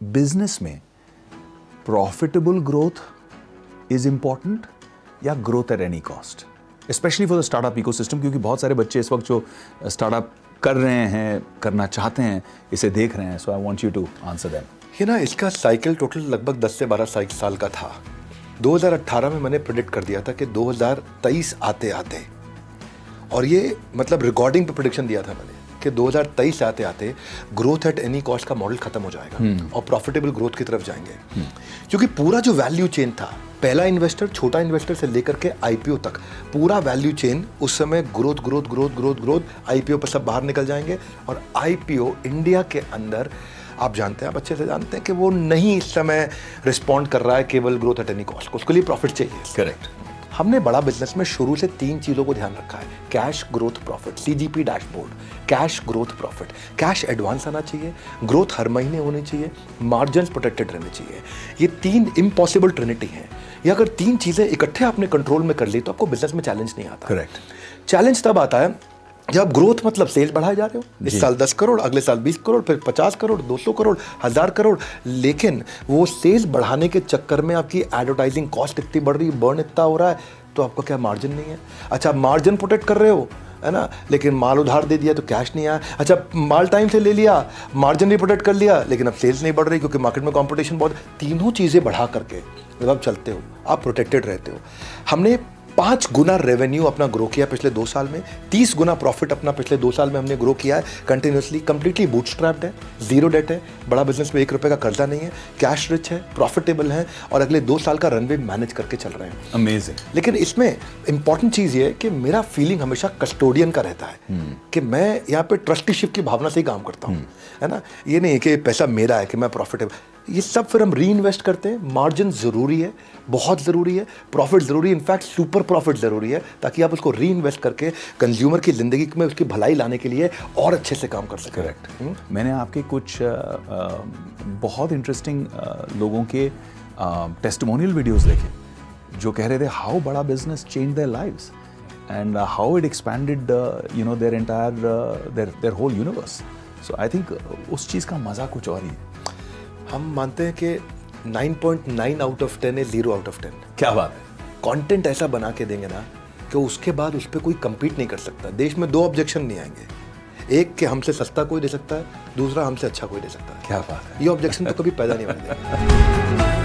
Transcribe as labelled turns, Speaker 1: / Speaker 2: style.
Speaker 1: Business में profitable growth is important या growth at any cost, specially for the startup ecosystem, क्योंकि बहुत सारे बच्चे इस वक्त जो स्टार्टअप कर रहे हैं, करना चाहते हैं, इसे देख रहे हैं. So I want you to answer them.
Speaker 2: ये ना, इसका साइकिल टोटल लगभग 10 से 12 साल का था. 2018 में मैंने प्रेडिक्ट कर दिया था कि 2023 आते आते, और ये मतलब रिकॉर्डिंग पे प्रेडिक्शन दिया था मैंने कि 2023 आते आते ग्रोथ एट एनी कॉस्ट का मॉडल खत्म हो जाएगा और प्रॉफिटेबल ग्रोथ की तरफ जाएंगे. क्योंकि पूरा जो वैल्यू चेन था, पहला इन्वेस्टर, छोटा इन्वेस्टर से लेकर के आईपीओ तक, पूरा वैल्यू चेन उस समय ग्रोथ आईपीओ पर सब बाहर निकल जाएंगे. और आईपीओ इंडिया के अंदर आप जानते हैं, आप अच्छे से जानते हैं कि वो नहीं इस समय रिस्पॉन्ड कर रहा है केवल ग्रोथ एट एनी कॉस्ट को, उसके लिए प्रॉफिट चाहिए.
Speaker 1: करेक्ट.
Speaker 2: हमने बड़ा बिजनेस में शुरू से 3 चीज़ों को ध्यान रखा है: cash, growth, profit. CGP dashboard, cash, growth, profit. Cash advance आना चाहिए, ग्रोथ हर महीने होनी चाहिए, मार्जिन्स प्रोटेक्टेड रहने चाहिए. ये 3 इम्पॉसिबल ट्रिनिटी हैं. ये अगर 3 चीज़ें इकट्ठे आपने कंट्रोल में कर ली तो आपको बिजनेस में चैलेंज नहीं आता.
Speaker 1: करेक्ट.
Speaker 2: चैलेंज तब आता है जब ग्रोथ मतलब सेल्स बढ़ाए जा रहे हो. इस साल 10 करोड़, अगले साल 20 करोड़, फिर 50 करोड़, 200 करोड़, 1000 करोड़. लेकिन वो सेल्स बढ़ाने के चक्कर में आपकी एडवर्टाइजिंग कॉस्ट इतनी बढ़ रही है, बर्न इतना हो रहा है, तो आपका क्या मार्जिन नहीं है. अच्छा, मार्जिन प्रोटेक्ट कर रहे हो, है ना, लेकिन माल उधार दे दिया तो कैश नहीं आया. अच्छा, माल टाइम से ले लिया, मार्जिन भी प्रोटेक्ट कर लिया, लेकिन अब सेल्स नहीं बढ़ रही क्योंकि मार्केट में कंपटीशन बहुत. तीनों चीज़ें बढ़ा करके जब आप चलते हो, आप प्रोटेक्टेड रहते हो. हमने 5 गुना रेवेन्यू अपना ग्रो किया पिछले 2 साल में, 30 गुना प्रॉफिट अपना पिछले 2 साल में हमने ग्रो किया है कंटिन्यूसली. कंप्लीटली बूटस्ट्रैप्ड है, जीरो डेट है, बड़ा बिजनेस में 1 रुपये का कर्जा नहीं है, कैश रिच है, प्रॉफिटेबल है, और अगले 2 साल का रनवे मैनेज करके चल रहे हैं.
Speaker 1: अमेजिंग.
Speaker 2: लेकिन इसमें इंपॉर्टेंट चीज़ ये है कि मेरा फीलिंग हमेशा कस्टोडियन का रहता है कि मैं यहाँ पे ट्रस्टीशिप की भावना से ही काम करता हूँ, है ना. ये नहीं कि पैसा मेरा है कि मैं प्रॉफिटेबल. ये सब फिर हम री इन्वेस्ट करते हैं. मार्जिन ज़रूरी है, बहुत ज़रूरी है. प्रॉफिट ज़रूरी है, इनफैक्ट सुपर प्रॉफिट ज़रूरी है, ताकि आप उसको री इन्वेस्ट करके कंज्यूमर की ज़िंदगी में उसकी भलाई लाने के लिए और अच्छे से काम कर सकें.
Speaker 1: करेक्ट. मैंने आपके कुछ बहुत इंटरेस्टिंग लोगों के टेस्टिमोनियल वीडियोस देखे जो कह रहे थे हाउ बड़ा business change their lives and how it expanded their entire their whole universe. So I think उस चीज़ का मज़ा कुछ और ही है.
Speaker 2: हम मानते हैं कि 9.9 आउट ऑफ 10 है, 0 आउट ऑफ 10.
Speaker 1: क्या बात है.
Speaker 2: कंटेंट ऐसा बना के देंगे ना कि उसके बाद उस पर कोई compete नहीं कर सकता. देश में 2 ऑब्जेक्शन नहीं आएंगे. एक कि हमसे सस्ता कोई दे सकता है, दूसरा हमसे अच्छा कोई दे सकता है.
Speaker 1: क्या बात है.
Speaker 2: ये ऑब्जेक्शन तो कभी पैदा नहीं होने देंगे.